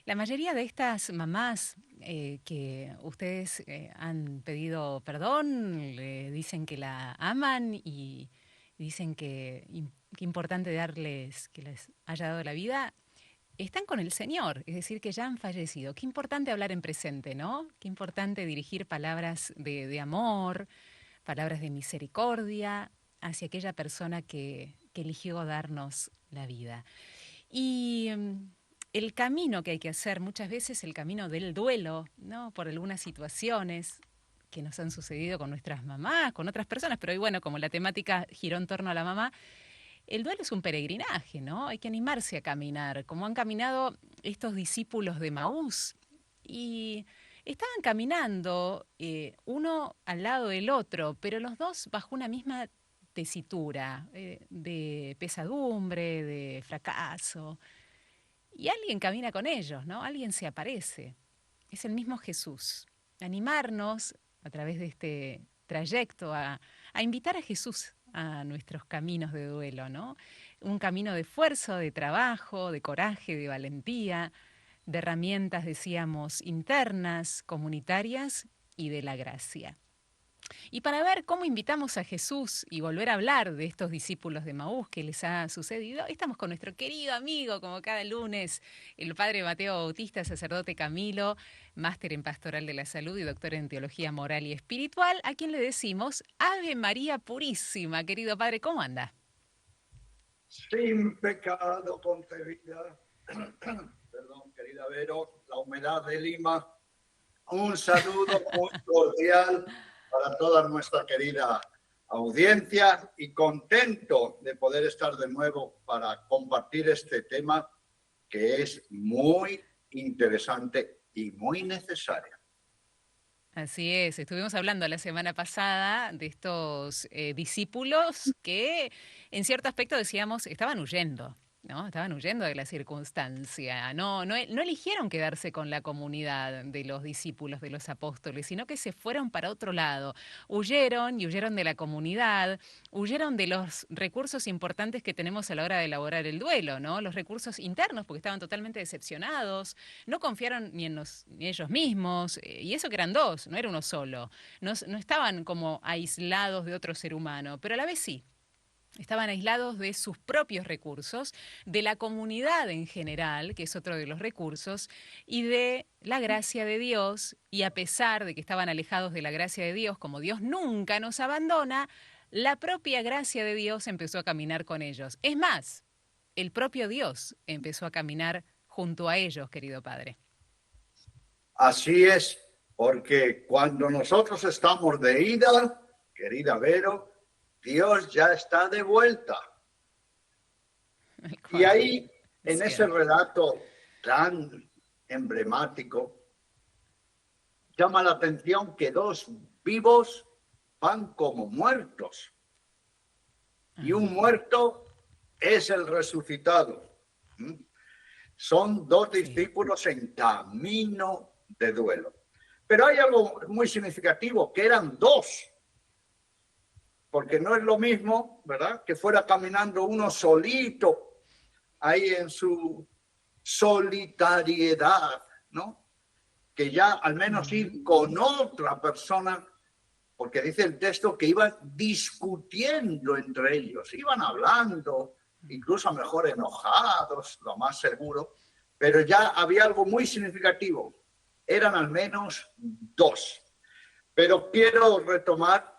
La mayoría de estas mamás que ustedes han pedido perdón, le dicen que la aman y dicen que importante darles, que les haya dado la vida, están con el Señor, es decir, que ya han fallecido. Qué importante hablar en presente, ¿no? Qué importante dirigir palabras de amor, palabras de misericordia hacia aquella persona que eligió darnos la vida. Y el camino que hay que hacer, muchas veces el camino del duelo, ¿no? Por algunas situaciones que nos han sucedido con nuestras mamás, con otras personas, pero hoy, bueno, como la temática giró en torno a la mamá, el duelo es un peregrinaje, ¿no? Hay que animarse a caminar, como han caminado estos discípulos de Maús. Y estaban caminando uno al lado del otro, pero los dos bajo una misma tesitura de pesadumbre, de fracaso. Y alguien camina con ellos, ¿no? Alguien se aparece. Es el mismo Jesús. Animarnos a través de este trayecto a invitar a Jesús a nuestros caminos de duelo, ¿no? Un camino de esfuerzo, de trabajo, de coraje, de valentía, de herramientas, decíamos, internas, comunitarias y de la gracia. Y para ver cómo invitamos a Jesús y volver a hablar de estos discípulos de Maús que les ha sucedido, estamos con nuestro querido amigo, como cada lunes, el padre Mateo Bautista, sacerdote Camilo, máster en Pastoral de la Salud y doctor en Teología Moral y Espiritual, a quien le decimos Ave María Purísima. Querido padre, ¿cómo anda? Sin pecado concebida. Perdón, querida Vero, la humedad de Lima. Un saludo muy cordial para toda nuestra querida audiencia y contento de poder estar de nuevo para compartir este tema que es muy interesante y muy necesario. Así es, estuvimos hablando la semana pasada de estos discípulos que en cierto aspecto decíamos estaban huyendo, ¿no? Estaban huyendo de la circunstancia, no eligieron quedarse con la comunidad de los discípulos, de los apóstoles, sino que se fueron para otro lado, huyeron y huyeron de la comunidad, huyeron de los recursos importantes que tenemos a la hora de elaborar el duelo, ¿no? Los recursos internos, porque estaban totalmente decepcionados, no confiaron ni ellos mismos, y eso que eran dos, no era uno solo. No estaban como aislados de otro ser humano, pero a la vez sí. Estaban aislados de sus propios recursos, de la comunidad en general, que es otro de los recursos, y de la gracia de Dios. Y a pesar de que estaban alejados de la gracia de Dios, como Dios nunca nos abandona, la propia gracia de Dios empezó a caminar con ellos. Es más, el propio Dios empezó a caminar junto a ellos, querido Padre. Así es, porque cuando nosotros estamos de ida, querida Vero, Dios ya está de vuelta. Y ahí, Es en ese cierto. relato tan emblemático, llama la atención que dos vivos van como muertos y un Ajá, muerto es el resucitado. Son dos sí. discípulos en camino de duelo. Pero hay algo muy significativo, que eran dos, porque no es lo mismo, ¿verdad?, que fuera caminando uno solito ahí en su solitariedad, ¿no? Que ya al menos Ujú. ir con otra persona, porque dice el texto que iban discutiendo entre ellos, iban hablando, incluso a lo mejor enojados, lo más seguro, pero ya había algo muy significativo, eran al menos dos. Pero quiero retomar,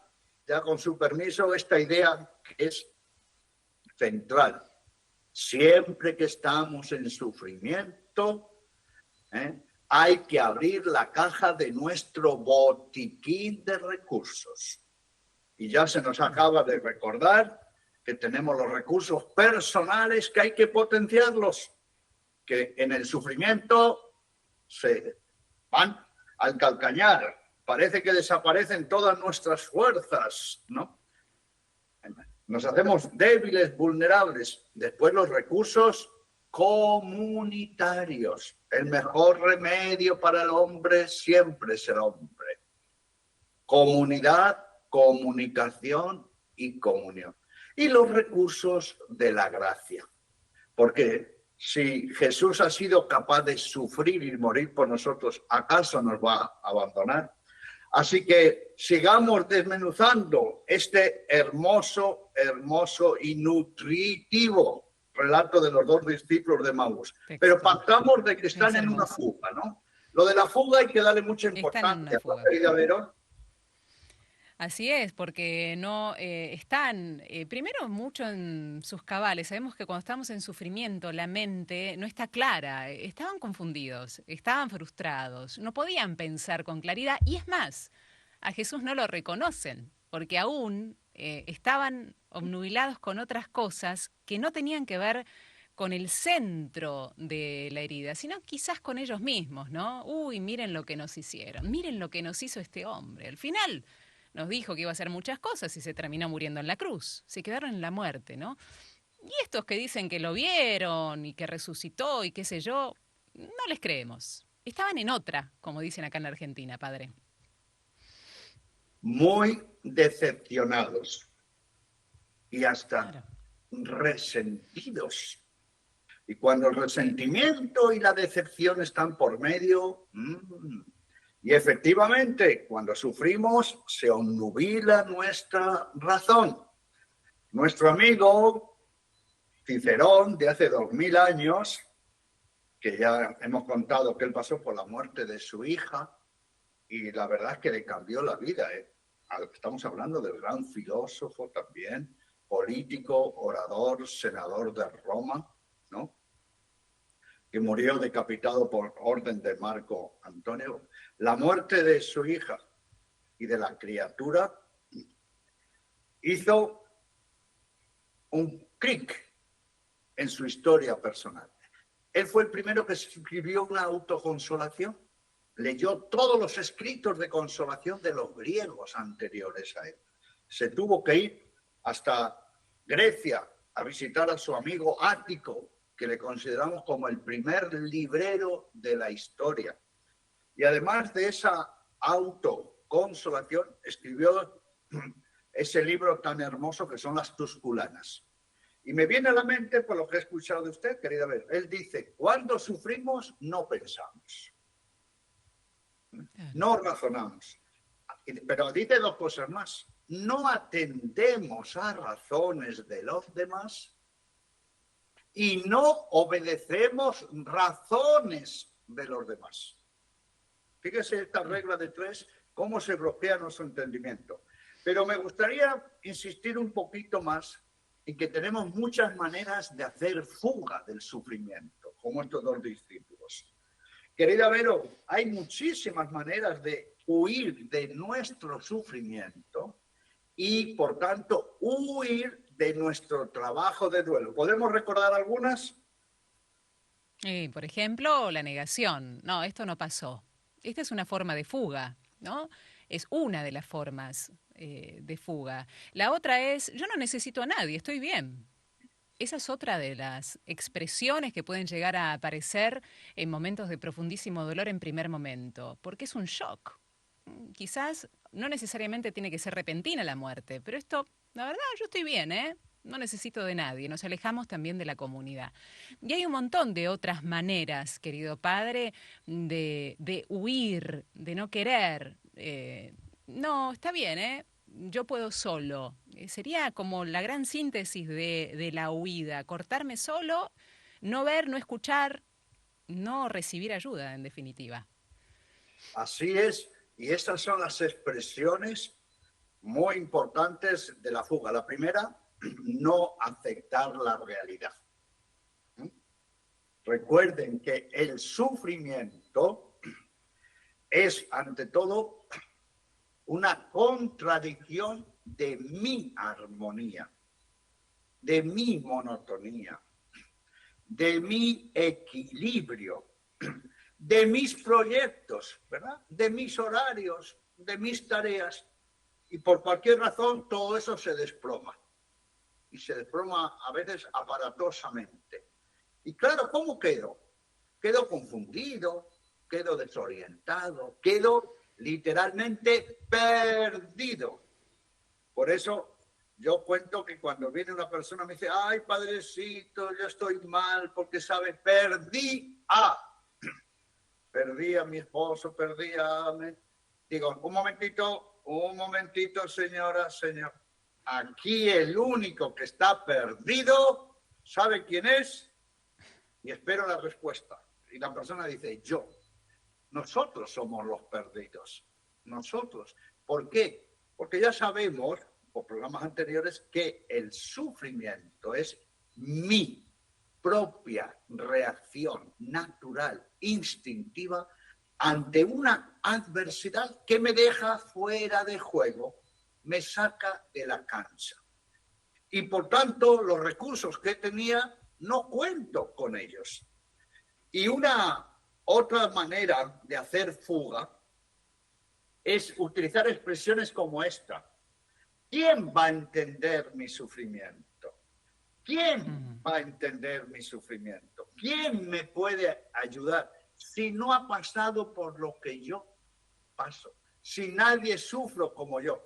ya con su permiso, esta idea que es central. Siempre que estamos en sufrimiento, hay que abrir la caja de nuestro botiquín de recursos. Y ya se nos acaba de recordar que tenemos los recursos personales que hay que potenciarlos, que en el sufrimiento se van al calcañar. Parece que desaparecen todas nuestras fuerzas, ¿no? Nos hacemos débiles, vulnerables. Después los recursos comunitarios. El mejor remedio para el hombre siempre es el hombre. Comunidad, comunicación y comunión. Y los recursos de la gracia. Porque Si Jesús ha sido capaz de sufrir y morir por nosotros, ¿acaso nos va a abandonar? Así que sigamos desmenuzando este hermoso, hermoso y nutritivo relato de los dos discípulos de Maús. Pero partamos de que están en una fuga, ¿no? Lo de la fuga hay que darle mucha importancia, ¿no, querida Verón? Así es, porque no están, primero, mucho en sus cabales. Sabemos que cuando estamos en sufrimiento, la mente no está clara. Estaban confundidos, estaban frustrados, no podían pensar con claridad. Y es más, a Jesús no lo reconocen, porque aún estaban obnubilados con otras cosas que no tenían que ver con el centro de la herida, sino quizás con ellos mismos, ¿no? Uy, miren lo que nos hicieron, miren lo que nos hizo este hombre. Al final nos dijo que iba a hacer muchas cosas y se terminó muriendo en la cruz. Se quedaron en la muerte, ¿no? Y estos que dicen que lo vieron y que resucitó y qué sé yo, no les creemos. Estaban en otra, como dicen acá en la Argentina, padre. Muy decepcionados y hasta Claro. resentidos. Y cuando el resentimiento y la decepción están por medio, y efectivamente, cuando sufrimos, se obnubila nuestra razón. Nuestro amigo Cicerón, de hace 2000 años, que ya hemos contado que él pasó por la muerte de su hija, y la verdad es que le cambió la vida. Estamos hablando del gran filósofo también, político, orador, senador de Roma, ¿no? Que murió decapitado por orden de Marco Antonio. La muerte de su hija y de la criatura hizo un clic en su historia personal. Él fue el primero que escribió una autoconsolación. Leyó todos los escritos de consolación de los griegos anteriores a él. Se tuvo que ir hasta Grecia a visitar a su amigo Ático, que le consideramos como el primer librero de la historia. Y además de esa autoconsolación, escribió ese libro tan hermoso que son las Tusculanas. Y me viene a la mente por lo que he escuchado de usted, querida Ver. Él dice, cuando sufrimos no pensamos, no razonamos. Pero dice dos cosas más. No atendemos a razones de los demás y no obedecemos razones de los demás. Fíjese esta regla de tres, cómo se bloquea nuestro entendimiento. Pero me gustaría insistir un poquito más en que tenemos muchas maneras de hacer fuga del sufrimiento, como estos dos discípulos. Querida Vero, hay muchísimas maneras de huir de nuestro sufrimiento y, por tanto, huir de nuestro trabajo de duelo. ¿Podemos recordar algunas? Por ejemplo, la negación. No, esto no pasó. Esta es una forma de fuga, ¿no? Es una de las formas de fuga. La otra es, yo no necesito a nadie, estoy bien. Esa es otra de las expresiones que pueden llegar a aparecer en momentos de profundísimo dolor en primer momento, porque es un shock. Quizás no necesariamente tiene que ser repentina la muerte, pero esto, la verdad, yo estoy bien, ¿eh? No necesito de nadie, nos alejamos también de la comunidad. Y hay un montón de otras maneras, querido padre, de huir, de no querer. No, está bien, ¿eh? Yo puedo solo. Sería como la gran síntesis de la huida, cortarme solo, no ver, no escuchar, no recibir ayuda, en definitiva. Así es, y estas son las expresiones muy importantes de la fuga. La primera, no aceptar la realidad. Recuerden que el sufrimiento es, ante todo, una contradicción de mi armonía, de mi monotonía, de mi equilibrio, de mis proyectos, ¿verdad? De mis horarios, de mis tareas. Y por cualquier razón todo eso se desploma. Y se desploma a veces aparatosamente. Y claro, ¿cómo quedo? Quedo confundido, quedo desorientado, quedo literalmente perdido. Por eso Yo cuento que cuando viene una persona me dice, ay, padrecito, yo estoy mal porque, ¿sabe? Perdí a mi esposo, perdí a... Digo, un momentito, señora, señor. Aquí el único que está perdido, ¿sabe quién es? Y espero la respuesta. Y la persona dice, yo. Nosotros somos los perdidos. Nosotros. ¿Por qué? Porque ya sabemos, por programas anteriores, que el sufrimiento es mi propia reacción natural, instintiva, ante una adversidad que me deja fuera de juego, me saca de la cancha. Y por tanto, los recursos que tenía, no cuento con ellos. Y una otra manera de hacer fuga es utilizar expresiones como esta. ¿Quién va a entender mi sufrimiento? ¿Quién va a entender mi sufrimiento? ¿Quién me puede ayudar si no ha pasado por lo que yo paso? Si nadie sufre como yo.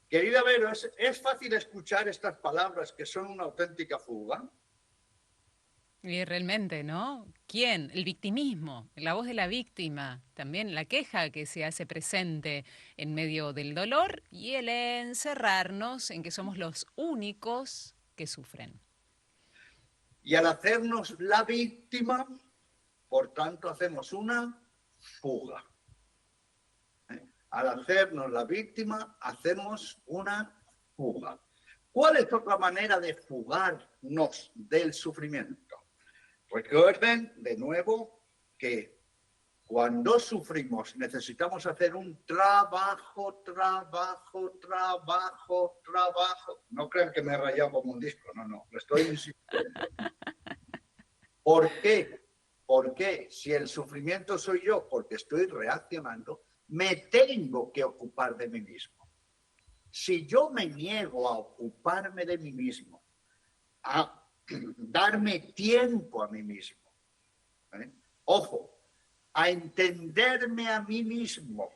Querida Vero, ¿es fácil escuchar estas palabras que son una auténtica fuga? Y realmente, ¿no? ¿Quién? El victimismo, la voz de la víctima, también la queja que se hace presente en medio del dolor y el encerrarnos en que somos los únicos que sufren. Y al hacernos la víctima, por tanto, hacemos una fuga. Al hacernos la víctima, hacemos una fuga. ¿Cuál es otra manera de fugarnos del sufrimiento? Recuerden de nuevo que cuando sufrimos necesitamos hacer un trabajo. No crean que me he rayado como un disco, no, lo estoy insistiendo. ¿Por qué? Porque si el sufrimiento soy yo, porque estoy reaccionando, me tengo que ocupar de mí mismo. Si yo me niego a ocuparme de mí mismo, a darme tiempo a mí mismo, ojo, a entenderme a mí mismo.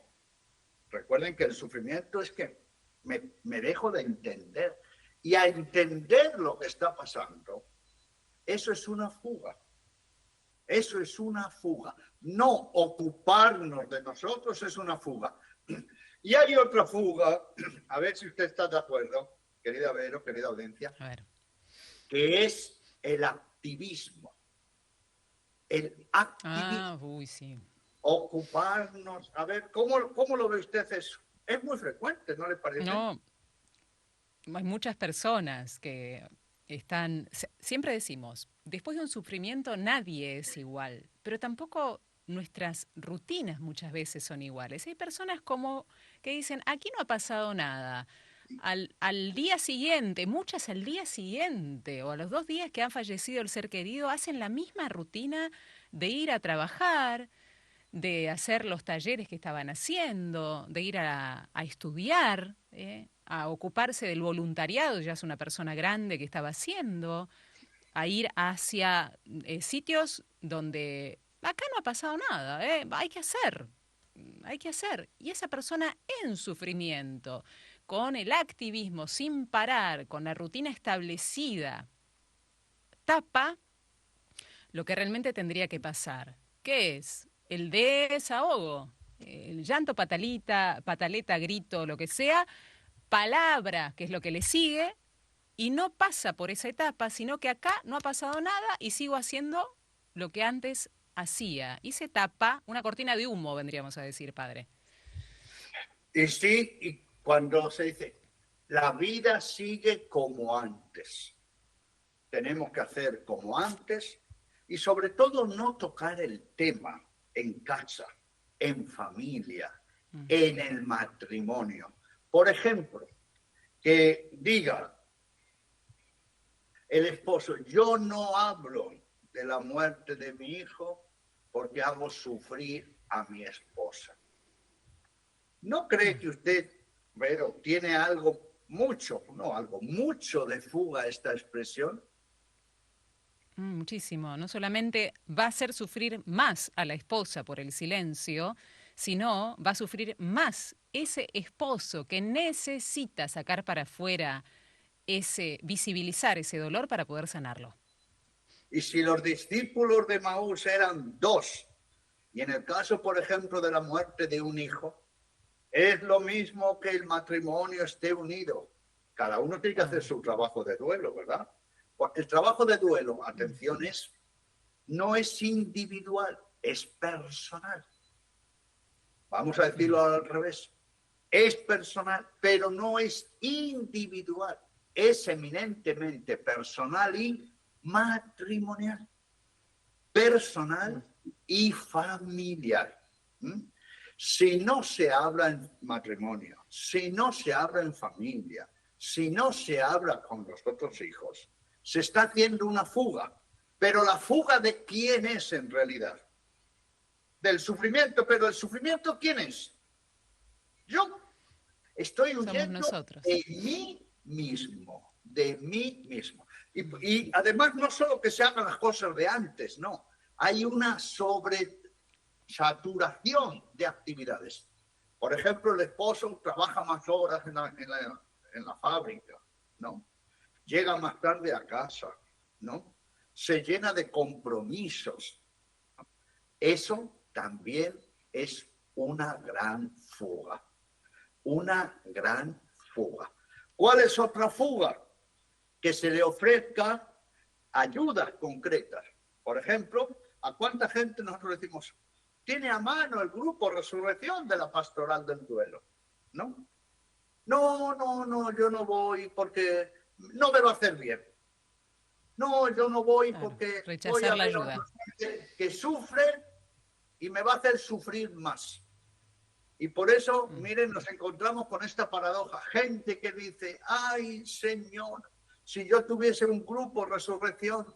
Recuerden que el sufrimiento es que me dejo de entender y a entender lo que está pasando. Eso es una fuga. Eso es una fuga. No ocuparnos de nosotros es una fuga. Y hay otra fuga, a ver si usted está de acuerdo, querida Vero, querida audiencia, que es el activismo. El activismo. Sí. Ocuparnos. A ver, ¿cómo lo ve usted eso? Es muy frecuente, ¿no le parece? No, hay muchas personas que siempre decimos, después de un sufrimiento nadie es igual, pero tampoco nuestras rutinas muchas veces son iguales. Hay personas como que dicen, aquí no ha pasado nada. Al día siguiente, muchas al día siguiente o a los 2 días que han fallecido el ser querido, hacen la misma rutina de ir a trabajar, de hacer los talleres que estaban haciendo, de ir a estudiar, a ocuparse del voluntariado, ya es una persona grande que estaba haciendo, a ir hacia sitios donde acá no ha pasado nada, hay que hacer. Y esa persona en sufrimiento, con el activismo sin parar, con la rutina establecida, tapa lo que realmente tendría que pasar. ¿Qué es? El desahogo, el llanto, pataleta, grito, lo que sea, palabra, que es lo que le sigue, y no pasa por esa etapa, sino que acá no ha pasado nada y sigo haciendo lo que antes hacía. Y se tapa una cortina de humo, vendríamos a decir, padre. Y sí, y cuando se dice, la vida sigue como antes. Tenemos que hacer como antes y sobre todo no tocar el tema en casa, en familia, en el matrimonio. Por ejemplo, que diga el esposo, yo no hablo de la muerte de mi hijo porque hago sufrir a mi esposa. ¿No cree que usted, Vero, tiene mucho de fuga esta expresión? Muchísimo. No solamente va a hacer sufrir más a la esposa por el silencio, sino va a sufrir más ese esposo que necesita sacar para afuera visibilizar ese dolor para poder sanarlo. Y si los discípulos de Maús eran dos, y en el caso, por ejemplo, de la muerte de un hijo, es lo mismo que el matrimonio esté unido. Cada uno tiene que hacer su trabajo de duelo, ¿verdad? Pues el trabajo de duelo, atención, no es individual, es personal. Vamos a decirlo al revés. Es personal, pero no es individual. Es eminentemente personal y matrimonial. Personal y familiar. Si no se habla en matrimonio, si no se habla en familia, si no se habla con los otros hijos, se está haciendo una fuga. Pero la fuga ¿de quién es en realidad? Del sufrimiento. Pero el sufrimiento ¿quién es? Yo. Estoy huyendo de mí mismo, de mí mismo. Y además no solo que se hagan las cosas de antes, no. Hay una sobresaturación de actividades. Por ejemplo, el esposo trabaja más horas en la fábrica, ¿no? Llega más tarde a casa, ¿no? Se llena de compromisos. Eso también es una gran fuga. Una gran fuga. ¿Cuál es otra fuga? Que se le ofrezca ayudas concretas. Por ejemplo, ¿a cuánta gente nosotros decimos, tiene a mano el grupo Resurrección de la Pastoral del Duelo? ¿No? No, yo no voy porque no me va a hacer bien. No, yo no voy porque voy a ver a otra gente que sufre y me va a hacer sufrir más. Y por eso, miren, nos encontramos con esta paradoja. Gente que dice, ay, Señor, si yo tuviese un grupo Resurrección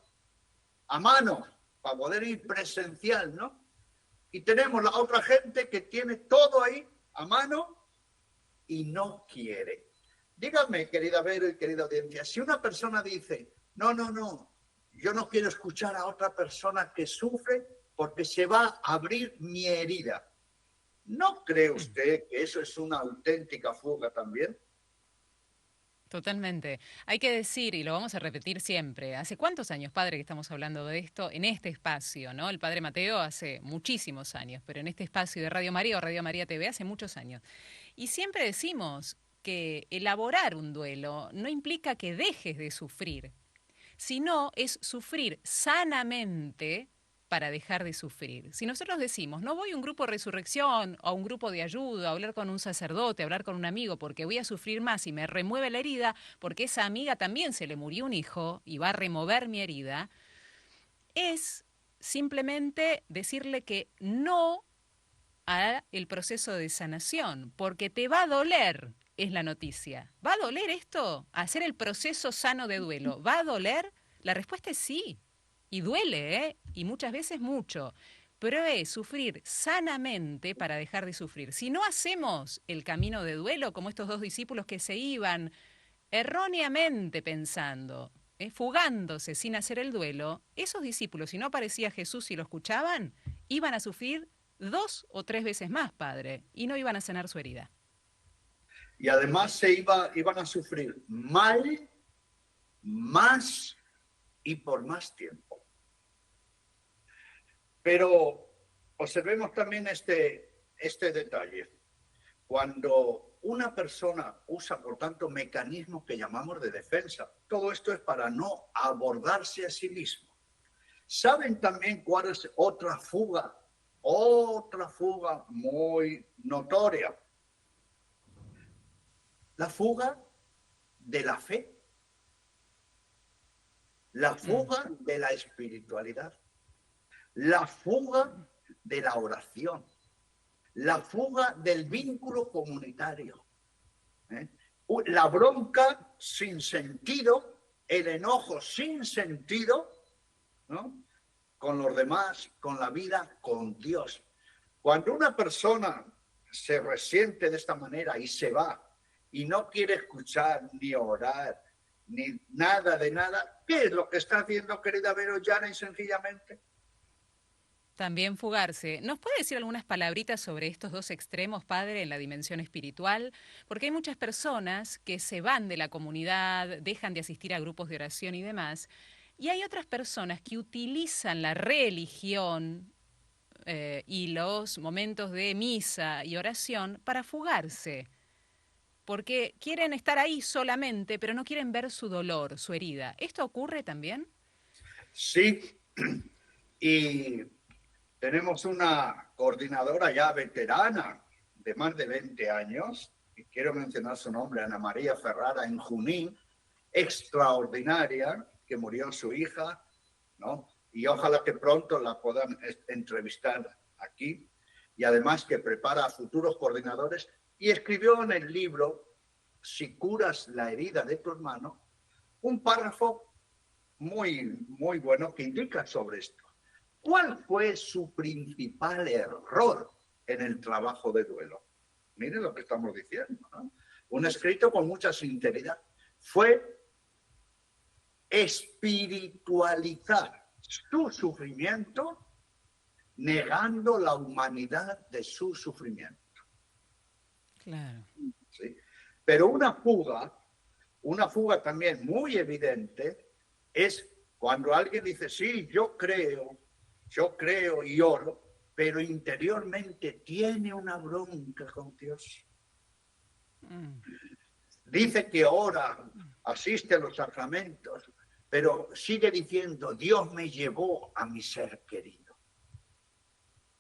a mano para poder ir presencial, ¿no? Y tenemos la otra gente que tiene todo ahí a mano y no quiere. Díganme, querida Vero y querida audiencia, si una persona dice, no, yo no quiero escuchar a otra persona que sufre porque se va a abrir mi herida. ¿No cree usted que eso es una auténtica fuga también? Totalmente. Hay que decir, y lo vamos a repetir siempre, ¿hace cuántos años, padre, que estamos hablando de esto en este espacio, ¿no? El padre Mateo hace muchísimos años, pero en este espacio de Radio María o Radio María TV hace muchos años. Y siempre decimos que elaborar un duelo no implica que dejes de sufrir, sino es sufrir sanamente para dejar de sufrir. Si nosotros decimos, no voy a un grupo de resurrección o a un grupo de ayuda, a hablar con un sacerdote, a hablar con un amigo, porque voy a sufrir más y me remueve la herida, porque esa amiga también se le murió un hijo y va a remover mi herida, es simplemente decirle que no a el proceso de sanación, porque te va a doler, es la noticia. ¿Va a doler esto? Hacer el proceso sano de duelo, ¿va a doler? La respuesta es sí. Y duele, ¿eh? Y muchas veces mucho. Pero es sufrir sanamente para dejar de sufrir. Si no hacemos el camino de duelo, como estos dos discípulos que se iban erróneamente pensando, fugándose sin hacer el duelo, esos discípulos, si no aparecía Jesús y lo escuchaban, iban a sufrir 2 o 3 veces más, padre, y no iban a sanar su herida. Y además iban a sufrir mal, más y por más tiempo. Pero observemos también este detalle. Cuando una persona usa, por tanto, mecanismos que llamamos de defensa, todo esto es para no abordarse a sí mismo. ¿Saben también cuál es otra fuga muy notoria? La fuga de la fe, la fuga de la espiritualidad, la fuga de la oración, la fuga del vínculo comunitario, la bronca sin sentido, el enojo sin sentido, ¿no? Con los demás, con la vida, con Dios. Cuando una persona se resiente de esta manera y se va y no quiere escuchar ni orar ni nada de nada, ¿qué es lo que está haciendo, querida Vero, llana y sencillamente? También fugarse. ¿Nos puede decir algunas palabritas sobre estos dos extremos, padre, en la dimensión espiritual? Porque hay muchas personas que se van de la comunidad, dejan de asistir a grupos de oración y demás, y hay otras personas que utilizan la religión y los momentos de misa y oración para fugarse, porque quieren estar ahí solamente, pero no quieren ver su dolor, su herida. ¿Esto ocurre también? Sí, y tenemos una coordinadora ya veterana de más de 20 años, y quiero mencionar su nombre, Ana María Ferrara, en Junín, extraordinaria, que murió su hija, ¿no? Y ojalá que pronto la puedan entrevistar aquí. Y además que prepara a futuros coordinadores y escribió en el libro Si curas la herida de tu hermano, un párrafo muy bueno que indica sobre esto. ¿Cuál fue su principal error en el trabajo de duelo? Miren lo que estamos diciendo, ¿no? Un escrito con mucha sinceridad. Fue espiritualizar su sufrimiento negando la humanidad de su sufrimiento. Claro. ¿Sí? Pero una fuga también muy evidente es cuando alguien dice, sí, yo creo y oro, pero interiormente tiene una bronca con Dios. Dice que ora, asiste a los sacramentos, pero sigue diciendo, Dios me llevó a mi ser querido.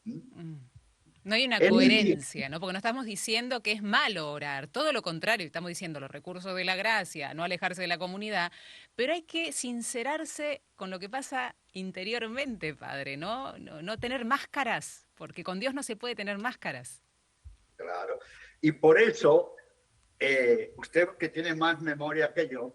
No hay una Es muy bien. coherencia, ¿no? Porque no estamos diciendo que es malo orar, todo lo contrario, estamos diciendo los recursos de la gracia, no alejarse de la comunidad, pero hay que sincerarse con lo que pasa interiormente, padre, ¿no? No tener máscaras, porque con Dios no se puede tener máscaras. Claro. Y por eso, usted que tiene más memoria que yo,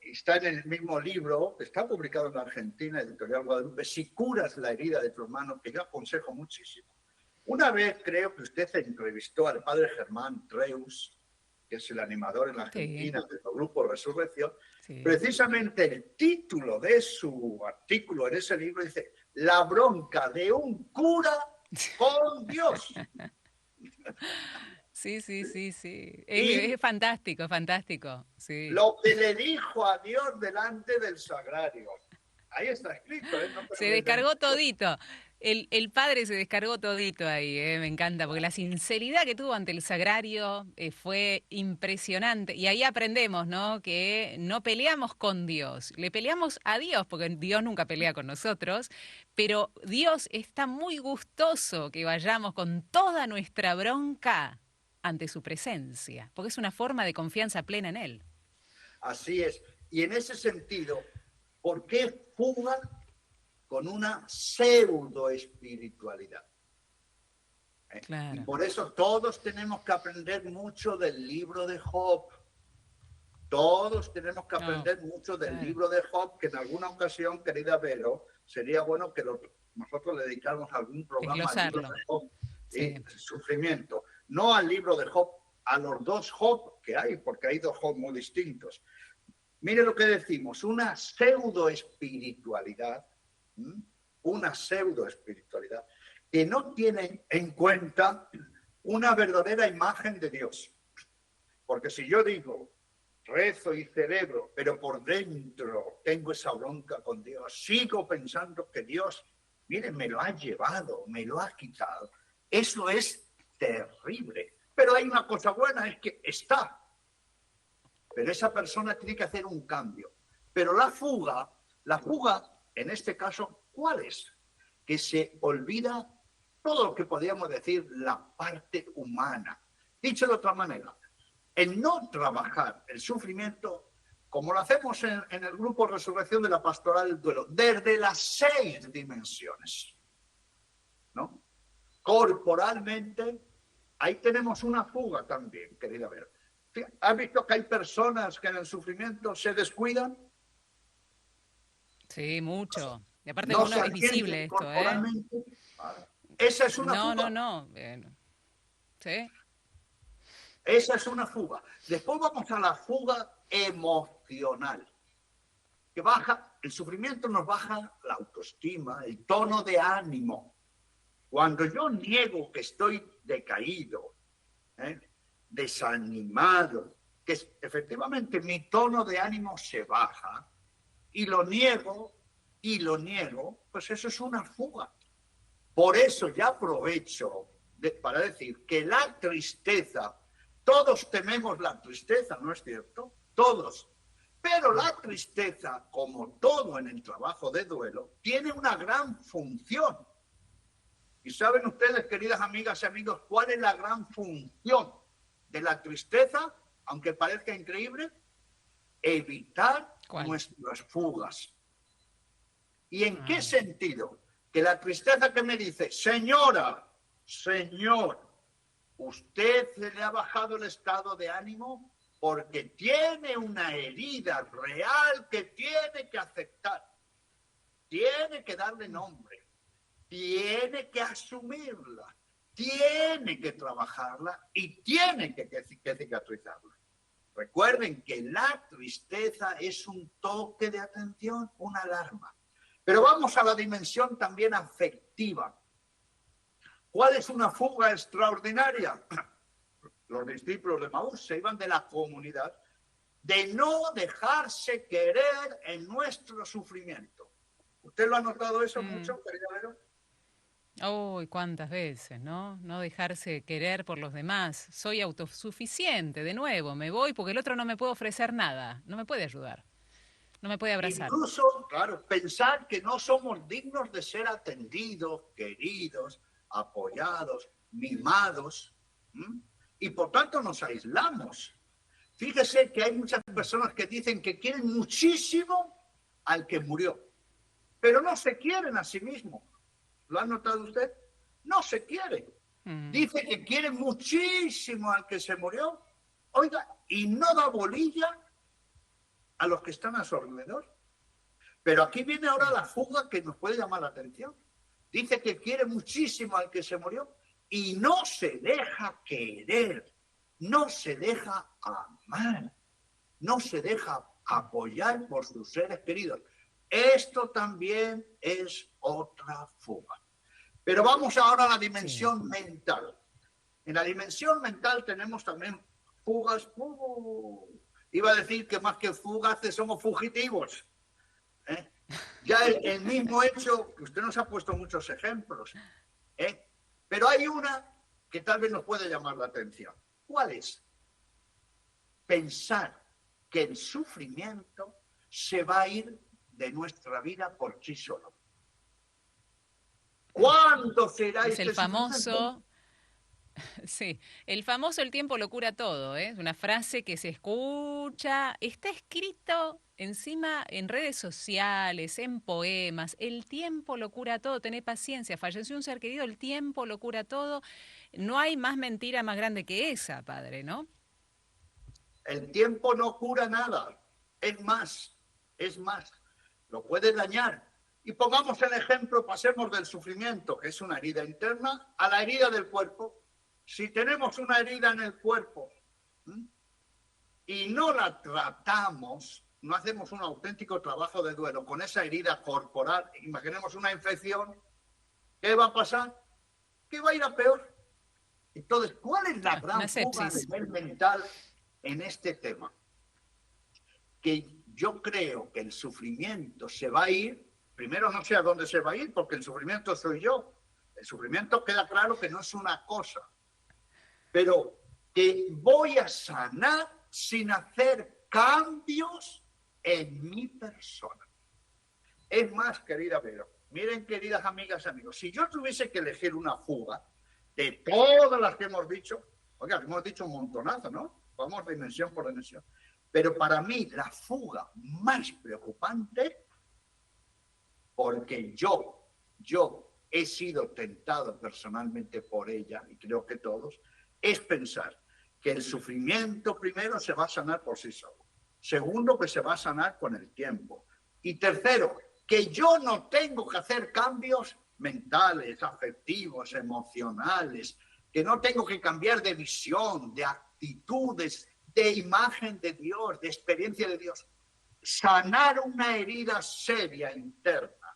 está en el mismo libro, está publicado en la Argentina, Editorial Guadalupe, Si curas la herida de tu hermano, que yo aconsejo muchísimo. Una vez creo que usted entrevistó al padre Germán Treus, que es el animador en la Argentina Sí, del grupo Resurrección. sí. Precisamente el título de su artículo en ese libro dice La bronca de un cura con Dios. Sí, sí, sí, sí. Y Es fantástico, es fantástico. Sí. lo que le dijo a Dios delante del sagrario. Ahí está escrito, ¿eh? No te Se lo descargó invento. todito. El padre se descargó todito ahí, me encanta, porque la sinceridad que tuvo ante el sagrario fue impresionante. Y ahí aprendemos, ¿no? Que no peleamos con Dios, le peleamos a Dios, porque Dios nunca pelea con nosotros, pero Dios está muy gustoso que vayamos con toda nuestra bronca ante su presencia, porque es una forma de confianza plena en Él. Así es. Y en ese sentido, ¿por qué fuga con una pseudo espiritualidad? Y Claro. por eso todos tenemos que aprender mucho del libro de Job. Todos tenemos que No, aprender mucho del claro. libro de Job, que en alguna ocasión, querida Vero, sería bueno que nosotros le dedicáramos algún programa al libro de Desglosarlo. Job y Sí. sufrimiento. No al libro de Job, a los dos Job que hay, porque hay dos Job muy distintos. Mire lo que decimos, una pseudo espiritualidad, que no tiene en cuenta una verdadera imagen de Dios. Porque si yo digo, rezo y celebro, pero por dentro tengo esa bronca con Dios, sigo pensando que Dios, mire, me lo ha llevado, me lo ha quitado. Eso es terrible. Pero hay una cosa buena, es que está. Pero esa persona tiene que hacer un cambio. Pero la fuga, en este caso, ¿cuál es? Que se olvida todo lo que podríamos decir la parte humana. Dicho de otra manera, el no trabajar el sufrimiento, como lo hacemos en el grupo Resurrección de la Pastoral del Duelo, desde las 6 dimensiones, ¿no? Corporalmente, ahí tenemos una fuga también, querida Vera. ¿Has visto que hay personas que en el sufrimiento se descuidan? Sí, mucho. Y aparte No uno se es arrepienten visible esto, ¿eh? corporalmente. Esa es una No, no, fuga. no. Sí, Esa es una fuga. Después vamos a la fuga emocional, que baja el sufrimiento nos baja la autoestima, el tono de ánimo. Cuando yo niego que estoy decaído, desanimado, que efectivamente mi tono de ánimo se baja y lo niego, pues eso es una fuga. Por eso ya aprovecho para decir que la tristeza, todos tememos la tristeza, ¿no es cierto? Todos. Pero la tristeza, como todo en el trabajo de duelo, tiene una gran función. ¿Y saben ustedes, queridas amigas y amigos, cuál es la gran función de la tristeza? Aunque parezca increíble, evitar nuestras fugas. ¿Y en qué sentido? Que la tristeza que me dice, señora, señor, usted se le ha bajado el estado de ánimo porque tiene una herida real que tiene que aceptar, tiene que darle nombre, tiene que asumirla, tiene que trabajarla y tiene que cicatrizarla. Recuerden que la tristeza es un toque de atención, una alarma. Pero vamos a la dimensión también afectiva. ¿Cuál es una fuga extraordinaria? Los discípulos de Maús se iban de la comunidad de no dejarse querer en nuestro sufrimiento. ¿Usted lo ha notado eso mucho, querida Vero? Oh, cuántas veces, ¿no? No dejarse querer por los demás. Soy autosuficiente, de nuevo, me voy porque el otro no me puede ofrecer nada, no me puede ayudar, no me puede abrazar. Incluso, claro, pensar que no somos dignos de ser atendidos, queridos, apoyados, mimados, y por tanto nos aislamos. Fíjese que hay muchas personas que dicen que quieren muchísimo al que murió, pero no se quieren a sí mismos. ¿Lo ha notado usted? No se quiere. Dice que quiere muchísimo al que se murió, oiga, y no da bolilla a los que están a su alrededor. Pero aquí viene ahora la fuga que nos puede llamar la atención. Dice que quiere muchísimo al que se murió y no se deja querer, no se deja amar, no se deja apoyar por sus seres queridos. Esto también es otra fuga. Pero vamos ahora a la dimensión mental. En la dimensión mental tenemos también fugas. Iba a decir que más que fugas somos fugitivos. Ya el mismo hecho, que usted nos ha puesto muchos ejemplos, pero hay una que tal vez nos puede llamar la atención. ¿Cuál es? Pensar que el sufrimiento se va a ir de nuestra vida por sí solo. ¿Cuándo será es el famoso? Sí, el famoso "el tiempo lo cura todo", ¿eh? Es una frase que se escucha, está escrito encima en redes sociales, en poemas. El tiempo lo cura todo, tené paciencia. Falleció un ser querido, el tiempo lo cura todo. No hay más mentira más grande que esa, padre, ¿no? El tiempo no cura nada. Es más, lo puede dañar. Y pongamos el ejemplo, pasemos del sufrimiento, que es una herida interna, a la herida del cuerpo. Si tenemos una herida en el cuerpo y no la tratamos, no hacemos un auténtico trabajo de duelo con esa herida corporal, imaginemos una infección, ¿qué va a pasar? Que va a ir a peor. Entonces, ¿cuál es la gran fuga a nivel mental en este tema? Que yo creo que el sufrimiento se va a ir, primero no sé a dónde se va a ir, porque el sufrimiento soy yo. El sufrimiento queda claro que no es una cosa, pero que voy a sanar sin hacer cambios en mi persona. Es más, querida Vero, miren, queridas amigas y amigos, si yo tuviese que elegir una fuga de todas las que hemos dicho, oiga, hemos dicho un montonazo, ¿no? Vamos dimensión por dimensión. Pero para mí la fuga más preocupante, porque yo he sido tentado personalmente por ella, y creo que todos, es pensar que el sufrimiento primero se va a sanar por sí solo. Segundo, que se va a sanar con el tiempo. Y tercero, que yo no tengo que hacer cambios mentales, afectivos, emocionales, que no tengo que cambiar de visión, de actitudes, de imagen de Dios, de experiencia de Dios. sanar una herida seria interna,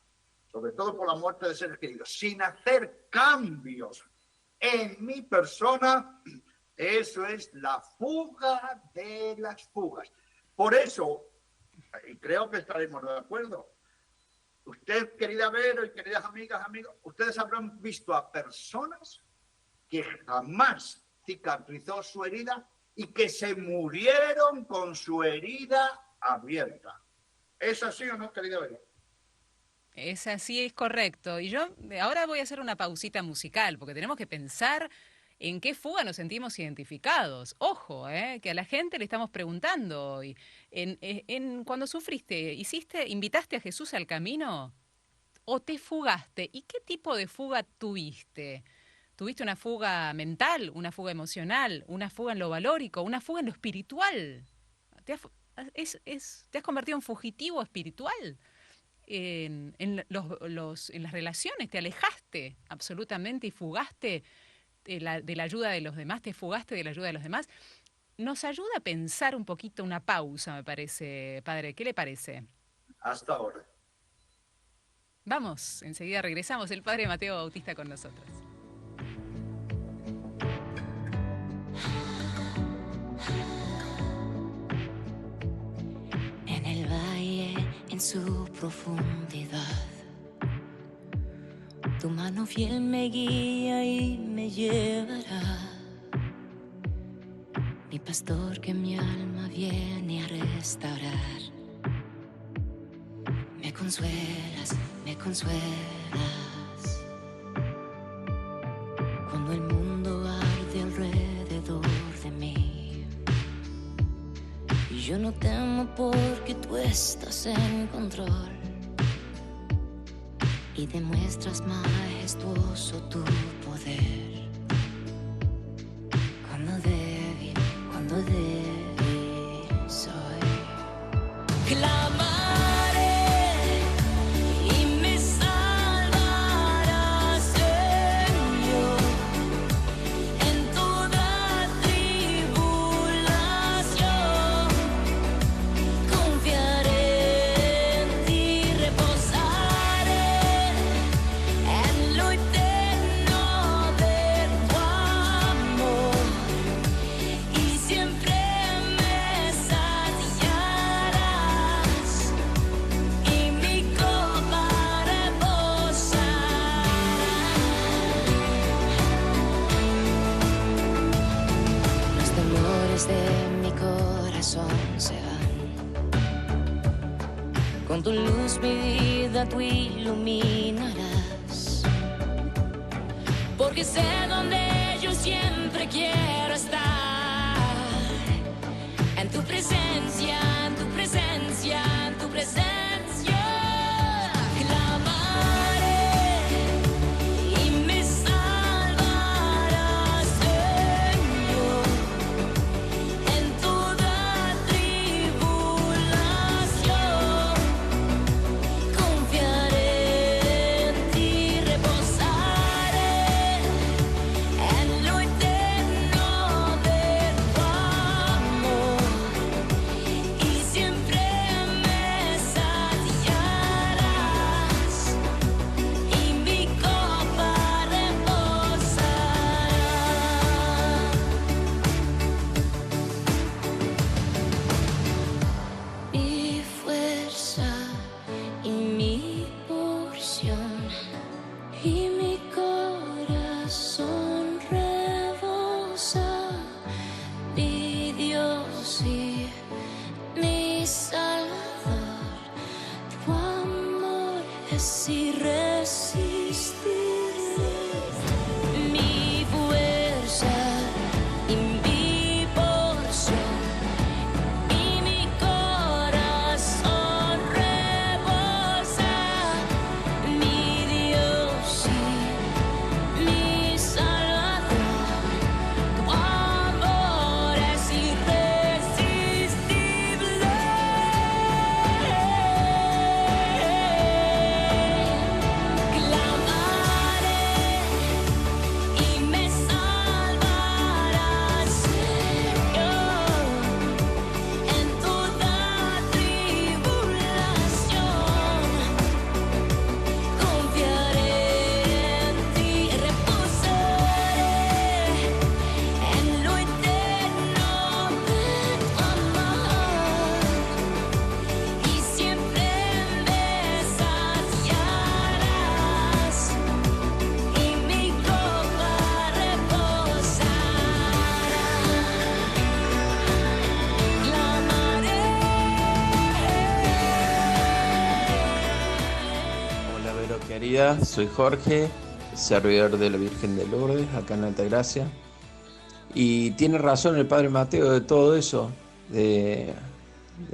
sobre todo por la muerte de seres queridos, sin hacer cambios en mi persona, eso es la fuga de las fugas. Por eso, y creo que estaremos de acuerdo, usted, querida Vero, y queridas amigas, amigos, ustedes habrán visto a personas que jamás cicatrizó su herida y que se murieron con su herida abierta. ¿Es así o no, querida Vero? Es así, es correcto. Y yo ahora voy a hacer una pausita musical, porque tenemos que pensar en qué fuga nos sentimos identificados. Ojo, que a la gente le estamos preguntando hoy. Cuando sufriste, invitaste a Jesús al camino o te fugaste? ¿Y qué tipo de fuga tuviste? ¿Tuviste una fuga mental, una fuga emocional, una fuga en lo valórico, una fuga en lo espiritual? ¿Te te has convertido en fugitivo espiritual? En las relaciones, te alejaste absolutamente y fugaste de la ayuda de los demás, te fugaste de la ayuda de los demás. Nos ayuda a pensar un poquito, una pausa, me parece, padre. ¿Qué le parece? Hasta ahora. Vamos, enseguida regresamos. El padre Mateo Bautista con nosotros. En el valle, en su profundidad, tu mano fiel me guía y me llevará. Mi pastor que mi alma viene a restaurar. Me consuelas, me consuelas. Cuando el mundo arde alrededor de mí. Y yo no temo porque tú estás en control. Y demuestras majestuoso tu poder. Cuando débil soy. Clamaré y me salvarás, Señor, en toda tribulación. Confiaré en ti, reposaré en lo eterno de tu amor y siempre me saciarás y mi copa rebosará. Los temores de mi corazón se van. Con tu luz mi vida tú iluminarás. Porque sé donde yo siempre quiero estar. En tu presencia, en tu presencia, en tu presencia. Clamaré y me salvarás, Señor, en toda tribulación. Confiaré en ti, reposaré en lo eterno de tu amor y siempre me saciarás y mi copa reposará. Mi fuerza y mi porción y mi corazón rebosa, mi Dios y mi Salvador. Tu amor es irresistible. Mi fuerza y mi porción y mi corazón rebosa, mi Dios y mi Salvador. Tu María, soy Jorge, servidor de la Virgen de Lourdes, acá en Altagracia. Y tiene razón el Padre Mateo de todo eso, de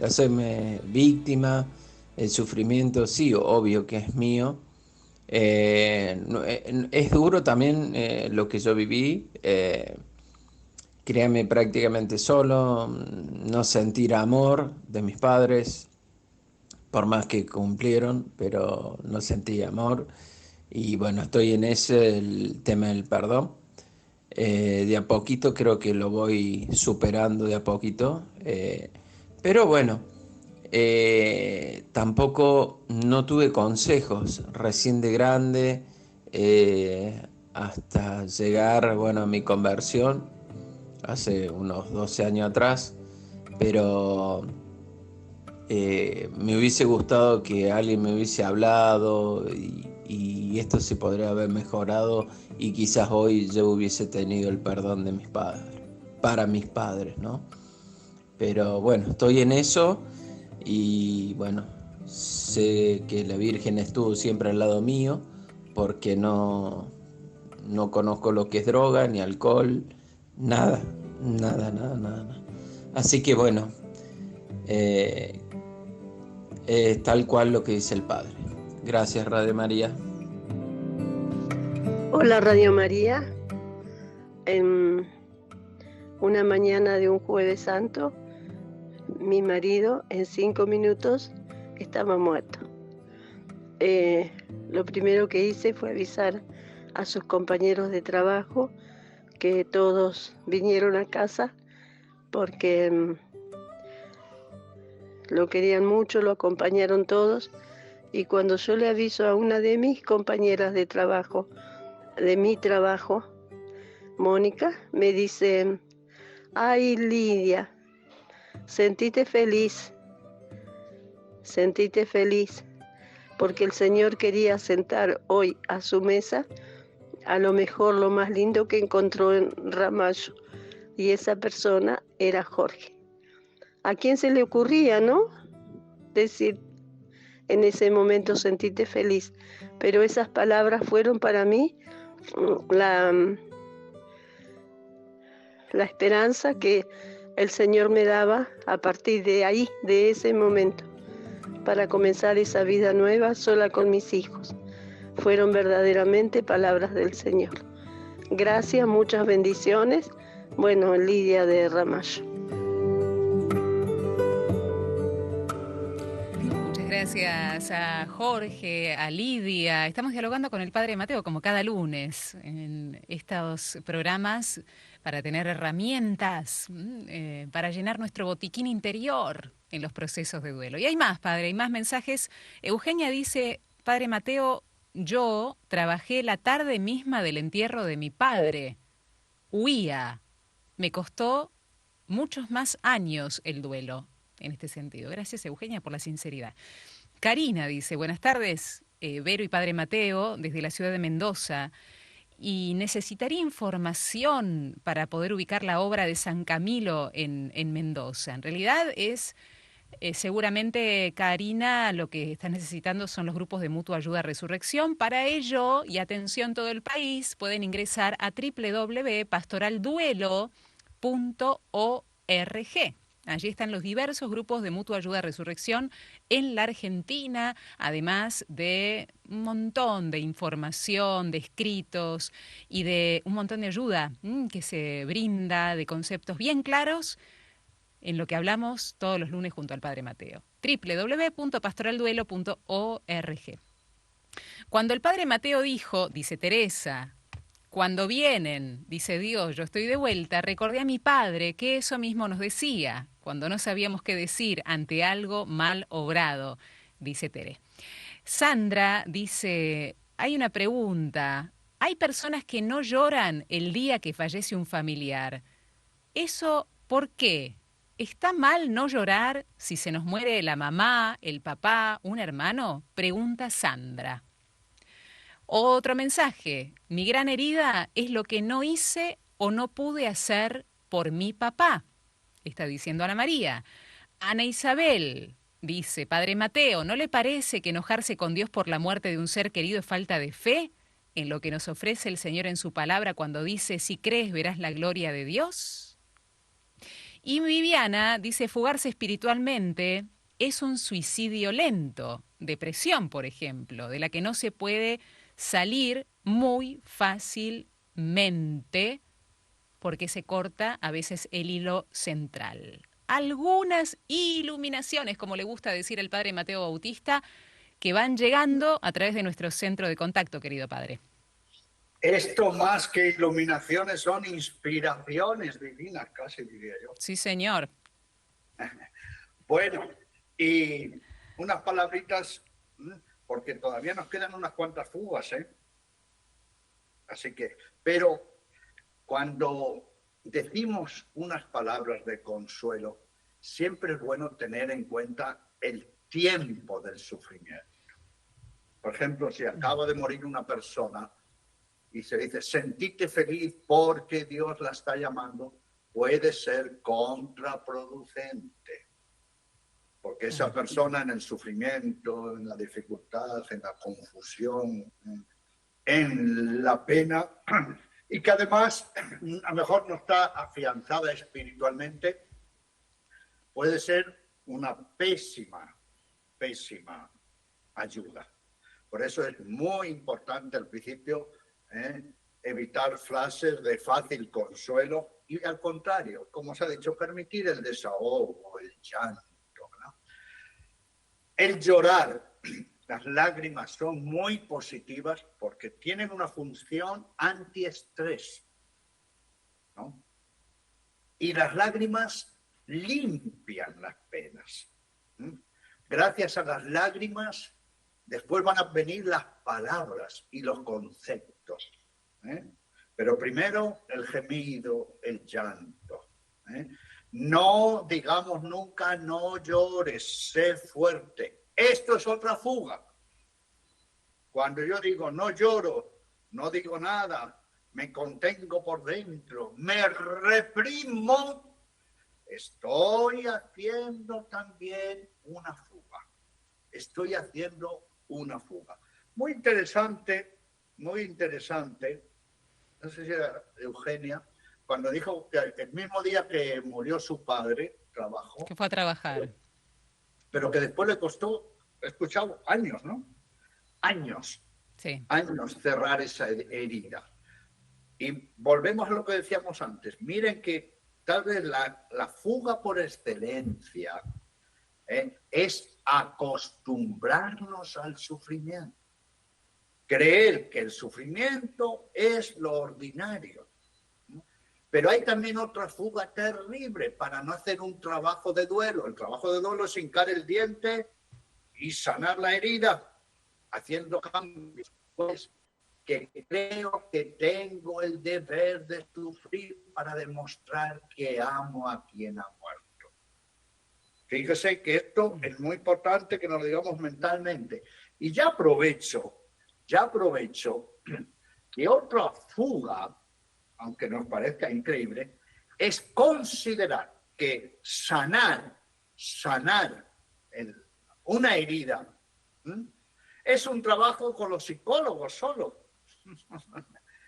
hacerme víctima, el sufrimiento, sí, obvio que es mío. Es duro también lo que yo viví, créame prácticamente solo, no sentir amor de mis padres, por más que cumplieron, pero no sentí amor. Y bueno, estoy en ese, el tema del perdón. De a poquito creo que lo voy superando de a poquito. Pero bueno, tampoco no tuve consejos recién de grande hasta llegar, bueno, a mi conversión hace unos 12 años atrás. Pero me hubiese gustado que alguien me hubiese hablado y esto se podría haber mejorado y quizás hoy yo hubiese tenido el perdón de mis padres, para mis padres, ¿no? Pero bueno, estoy en eso y bueno, sé que la Virgen estuvo siempre al lado mío porque no conozco lo que es droga ni alcohol, nada, nada, nada, nada, nada. Así que bueno, tal cual lo que dice el Padre. Gracias, Radio María. Hola, Radio María. En una mañana de un Jueves Santo, mi marido en 5 minutos estaba muerto. Lo primero que hice fue avisar a sus compañeros de trabajo que todos vinieron a casa porque lo querían mucho, lo acompañaron todos, y cuando yo le aviso a una de mis compañeras de trabajo, de mi trabajo, Mónica, me dice: ay, Lidia, sentite feliz, porque el Señor quería sentar hoy a su mesa a lo mejor lo más lindo que encontró en Ramallo, y esa persona era Jorge. ¿A quién se le ocurría, no? Decir en ese momento sentirte feliz, pero esas palabras fueron para mí la esperanza que el Señor me daba a partir de ahí, de ese momento, para comenzar esa vida nueva sola con mis hijos. Fueron verdaderamente palabras del Señor. Gracias, muchas bendiciones. Bueno, Lidia de Ramallo. Gracias a Jorge, a Lidia. Estamos dialogando con el Padre Mateo como cada lunes en estos programas para tener herramientas para llenar nuestro botiquín interior en los procesos de duelo. Y hay más, Padre, hay más mensajes. Eugenia dice: Padre Mateo, yo trabajé la tarde misma del entierro de mi padre. Huía. Me costó muchos más años el duelo. En este sentido. Gracias, Eugenia, por la sinceridad. Karina dice: buenas tardes, Vero y Padre Mateo, desde la ciudad de Mendoza, y necesitaría información para poder ubicar la obra de San Camilo en Mendoza. En realidad es, seguramente, Karina, lo que está necesitando son los grupos de Mutua Ayuda Resurrección. Para ello, y atención todo el país, pueden ingresar a www.pastoralduelo.org. Allí están los diversos grupos de Mutua Ayuda Resurrección en la Argentina, además de un montón de información, de escritos y de un montón de ayuda que se brinda, de conceptos bien claros, en lo que hablamos todos los lunes junto al Padre Mateo. www.pastoralduelo.org. Cuando el Padre Mateo dijo, dice Teresa, cuando vienen, dice Dios, yo estoy de vuelta, recordé a mi padre que eso mismo nos decía, cuando no sabíamos qué decir ante algo mal obrado, dice Tere. Sandra dice, hay una pregunta, hay personas que no lloran el día que fallece un familiar. ¿Eso por qué? ¿Está mal no llorar si se nos muere la mamá, el papá, un hermano? Pregunta Sandra. Otro mensaje, mi gran herida es lo que no hice o no pude hacer por mi papá, está diciendo Ana María. Ana Isabel, dice, Padre Mateo, ¿no le parece que enojarse con Dios por la muerte de un ser querido es falta de fe en lo que nos ofrece el Señor en su palabra cuando dice, si crees verás la gloria de Dios? Y Viviana dice, fugarse espiritualmente es un suicidio lento, depresión, por ejemplo, de la que no se puede salir muy fácilmente porque se corta a veces el hilo central. Algunas iluminaciones, como le gusta decir el padre Mateo Bautista, que van llegando a través de nuestro centro de contacto, querido padre. Esto más que iluminaciones son inspiraciones divinas, casi diría yo. Sí, señor. Bueno, y unas palabritas, porque todavía nos quedan unas cuantas fugas, ¿eh? Así que, pero cuando decimos unas palabras de consuelo, siempre es bueno tener en cuenta el tiempo del sufrimiento. Por ejemplo, si acaba de morir una persona y se dice, sentite feliz porque Dios la está llamando, puede ser contraproducente. Porque esa persona en el sufrimiento, en la dificultad, en la confusión, en la pena, y que además a lo mejor no está afianzada espiritualmente, puede ser una pésima ayuda. Por eso es muy importante al principio evitar frases de fácil consuelo y al contrario, como se ha dicho, permitir el desahogo, el llanto, ¿no? El llorar, las lágrimas son muy positivas porque tienen una función antiestrés, ¿no? Y las lágrimas limpian las penas. Gracias a las lágrimas, después van a venir las palabras y los conceptos. Pero primero el gemido, el llanto. No digamos nunca no llores, sé fuerte. Esto es otra fuga. Cuando yo digo no lloro, no digo nada, me contengo por dentro, me reprimo, estoy haciendo también una fuga. Estoy haciendo una fuga. Muy interesante, no sé si era Eugenia, cuando dijo que el mismo día que murió su padre, trabajó. Que fue a trabajar. Pero que después le costó, he escuchado, años, ¿no? Años cerrar esa herida. Y volvemos a lo que decíamos antes. Miren que tal vez la fuga por excelencia es acostumbrarnos al sufrimiento. Creer que el sufrimiento es lo ordinario. Pero hay también otra fuga terrible para no hacer un trabajo de duelo. El trabajo de duelo es hincar el diente y sanar la herida, haciendo cambios. Pues que creo que tengo el deber de sufrir para demostrar que amo a quien ha muerto. Fíjese que esto es muy importante que nos lo digamos mentalmente. Y ya aprovecho que otra fuga, aunque nos parezca increíble, es considerar que sanar una herida es un trabajo con los psicólogos solo.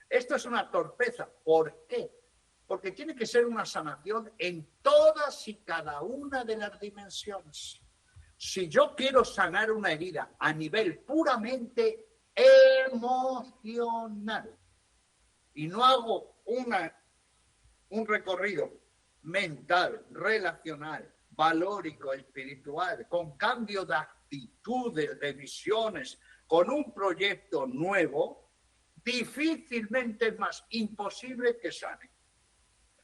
Esto es una torpeza. ¿Por qué? Porque tiene que ser una sanación en todas y cada una de las dimensiones. Si yo quiero sanar una herida a nivel puramente emocional y no hago un recorrido mental, relacional, valórico, espiritual, con cambio de actitudes, de visiones, con un proyecto nuevo, difícilmente es más imposible que sane.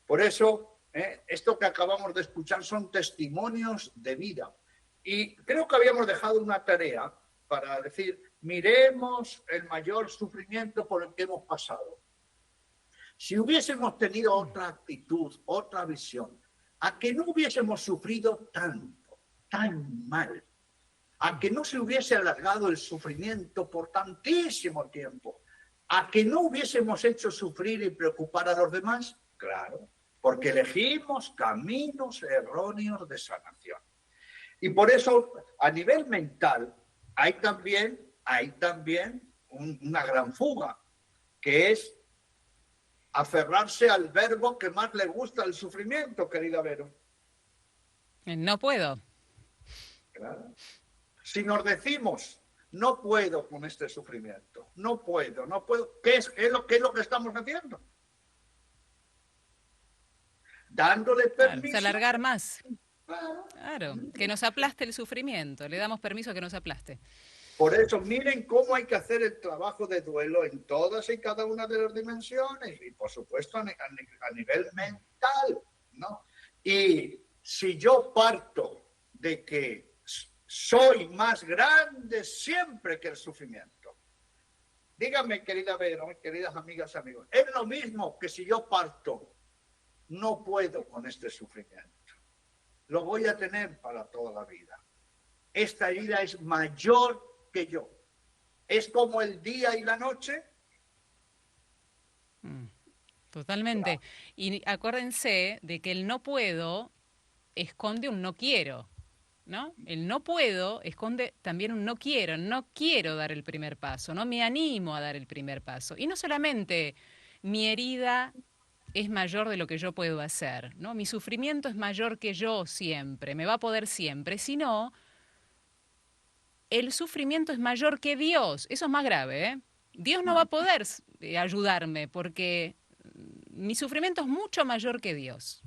Por eso, esto que acabamos de escuchar son testimonios de vida. Y creo que habíamos dejado una tarea para decir, miremos el mayor sufrimiento por el que hemos pasado. Si hubiésemos tenido otra actitud, otra visión, a que no hubiésemos sufrido tanto, tan mal, a que no se hubiese alargado el sufrimiento por tantísimo tiempo, a que no hubiésemos hecho sufrir y preocupar a los demás, claro, porque elegimos caminos erróneos de sanación. Y por eso, a nivel mental, hay también una gran fuga, que es aferrarse al verbo que más le gusta, el sufrimiento, querida Vero. No puedo. Claro. Si nos decimos, no puedo con este sufrimiento, no puedo, ¿qué es lo que estamos haciendo? Dándole permiso. Claro, alargar más. Claro, que nos aplaste el sufrimiento, le damos permiso a que nos aplaste. Por eso, miren cómo hay que hacer el trabajo de duelo en todas y cada una de las dimensiones, y por supuesto a nivel mental, ¿no? Y si yo parto de que soy más grande siempre que el sufrimiento, díganme, querida Vero, queridas amigas, amigos, es lo mismo que si yo parto, no puedo con este sufrimiento, lo voy a tener para toda la vida. Esta herida es mayor que yo. Es como el día y la noche. Totalmente. Claro. Y acuérdense de que el no puedo esconde un no quiero, ¿no? El no puedo esconde también un no quiero dar el primer paso, no me animo a dar el primer paso. Y no solamente mi herida es mayor de lo que yo puedo hacer, ¿no? Mi sufrimiento es mayor que yo siempre, me va a poder siempre, sino el sufrimiento es mayor que Dios. Eso es más grave, ¿eh? Dios no va a poder ayudarme porque mi sufrimiento es mucho mayor que Dios.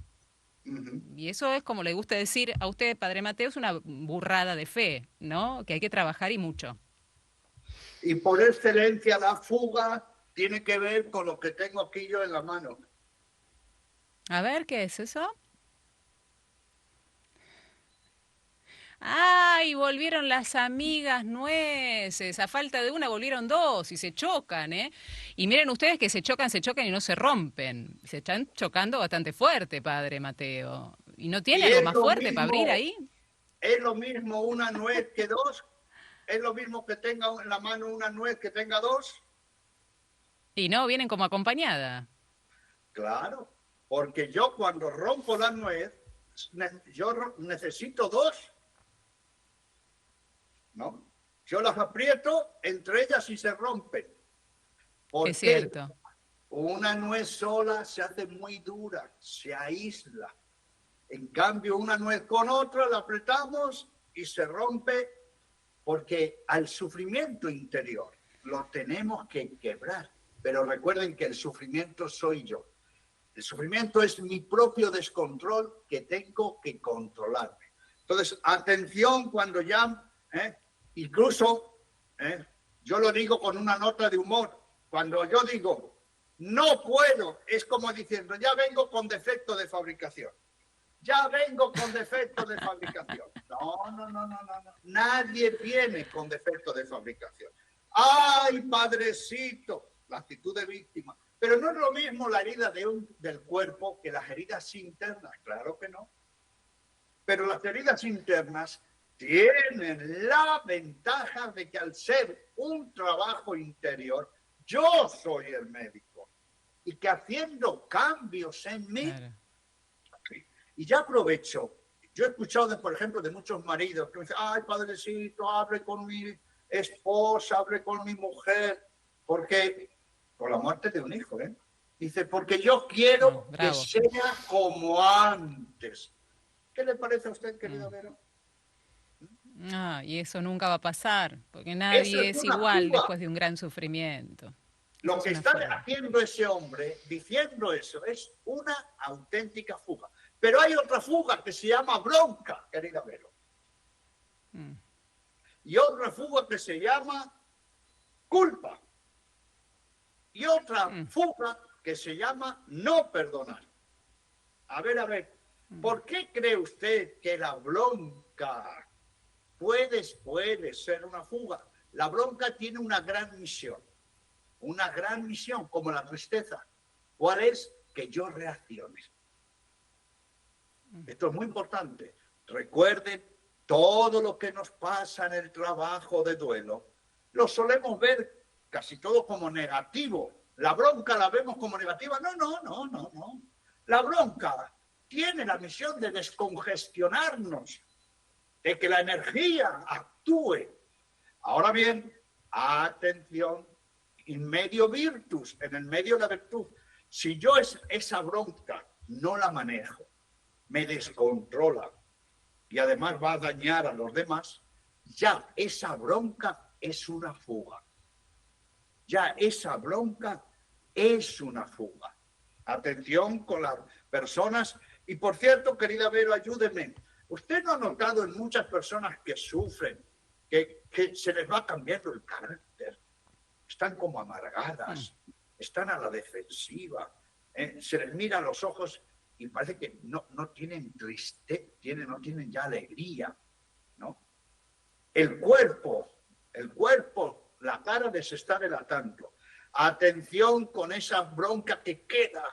Y eso es, como le gusta decir a usted, Padre Mateo, es una burrada de fe, ¿no? Que hay que trabajar y mucho. Y por excelencia la fuga tiene que ver con lo que tengo aquí yo en la mano. A ver, ¿qué es eso? ¡Ay! Volvieron las amigas nueces. A falta de una volvieron dos y se chocan, ¿eh? Y miren ustedes que se chocan y no se rompen. Se están chocando bastante fuerte, Padre Mateo. ¿Y no tiene algo más fuerte para abrir ahí? ¿Es lo mismo una nuez que dos? ¿Es lo mismo que tenga en la mano una nuez que tenga dos? Y no, vienen como acompañada. Claro, porque yo cuando rompo la nuez, yo necesito dos. ¿No? Yo las aprieto entre ellas y se rompen. ¿Por es qué? Cierto. Una nuez sola se hace muy dura, se aísla. En cambio, una nuez con otra la apretamos y se rompe, porque al sufrimiento interior lo tenemos que quebrar. Pero recuerden que el sufrimiento soy yo. El sufrimiento es mi propio descontrol que tengo que controlarme. Entonces, atención cuando ya... Incluso, yo lo digo con una nota de humor. Cuando yo digo, no puedo, es como diciendo, ya vengo con defecto de fabricación. Ya vengo con defecto de fabricación. No. Nadie viene con defecto de fabricación. ¡Ay, padrecito! La actitud de víctima. Pero no es lo mismo la herida del cuerpo que las heridas internas. Claro que no. Pero las heridas internas tienen la ventaja de que al ser un trabajo interior, yo soy el médico y que haciendo cambios en mí, claro. Y ya aprovecho, yo he escuchado, por ejemplo, de muchos maridos que me dicen, ay, padrecito, hable con mi esposa, hable con mi mujer, porque, por la muerte de un hijo, dice, porque yo quiero que sea como antes. ¿Qué le parece a usted, querido Vero? Y eso nunca va a pasar, porque nadie es igual fuga. Después de un gran sufrimiento. Lo que está haciendo ese hombre, diciendo eso, es una auténtica fuga. Pero hay otra fuga que se llama bronca, querida Vero. Y otra fuga que se llama culpa. Y otra fuga que se llama no perdonar. A ver, ¿por qué cree usted que la bronca puede ser una fuga? La bronca tiene una gran misión como la tristeza. ¿Cuál es? Que yo reaccione. Esto es muy importante. Recuerden, todo lo que nos pasa en el trabajo de duelo, lo solemos ver casi todo como negativo. La bronca la vemos como negativa. No. La bronca tiene la misión de descongestionarnos, de que la energía actúe. Ahora bien, atención, in medio virtus, en el medio de la virtud. Si yo esa bronca no la manejo, me descontrola y además va a dañar a los demás, ya esa bronca es una fuga. Ya esa bronca es una fuga. Atención con las personas. Y por cierto, querida Vero, ayúdeme. ¿Usted no ha notado en muchas personas que sufren, que se les va cambiando el carácter? Están como amargadas, están a la defensiva, se les mira a los ojos y parece que no tienen tristeza, no tienen ya alegría, ¿no? El cuerpo, la cara les está delatando. Atención con esa bronca que queda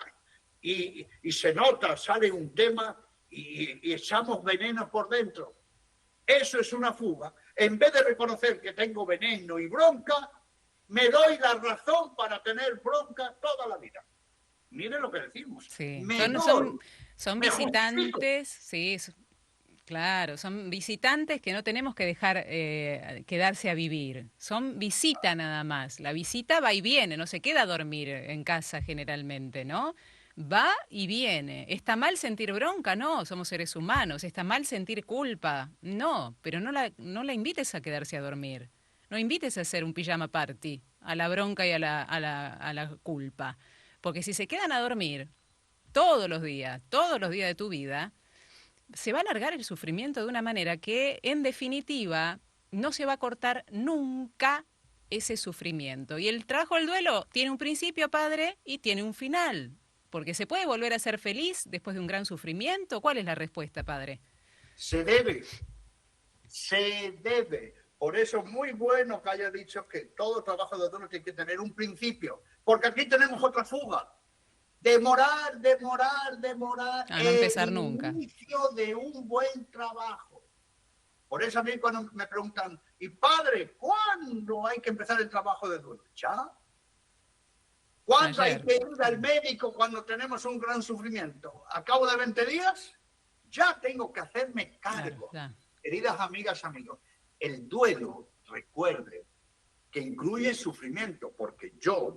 y se nota, sale un tema y echamos veneno por dentro. Eso es una fuga. En vez de reconocer que tengo veneno y bronca, me doy la razón para tener bronca toda la vida. Miren lo que decimos. Sí. Son me visitantes, sí, claro, son visitantes que no tenemos que dejar quedarse a vivir. Son visita nada más. La visita va y viene, no se queda a dormir en casa generalmente, ¿no? Va y viene. ¿Está mal sentir bronca? No, somos seres humanos. ¿Está mal sentir culpa? No, pero no la invites a quedarse a dormir. No invites a hacer un pijama party a la bronca y a la culpa. Porque si se quedan a dormir todos los días de tu vida, se va a alargar el sufrimiento de una manera que, en definitiva, no se va a cortar nunca ese sufrimiento. Y el trabajo del duelo tiene un principio, padre, y tiene un final. Porque se puede volver a ser feliz después de un gran sufrimiento. ¿Cuál es la respuesta, padre? Se debe. Por eso es muy bueno que haya dicho que todo trabajo de duelo tiene que tener un principio. Porque aquí tenemos otra fuga. Demorar. A no empezar nunca. El inicio de un buen trabajo. Por eso a mí cuando me preguntan, y padre, ¿cuándo hay que empezar el trabajo de duelo? ¿Ya? ¿Cuándo hay que ir al médico cuando tenemos un gran sufrimiento? ¿A cabo de 20 días? Ya tengo que hacerme cargo. Claro. Queridas amigas, amigos, el duelo, recuerden, que incluye sufrimiento, porque yo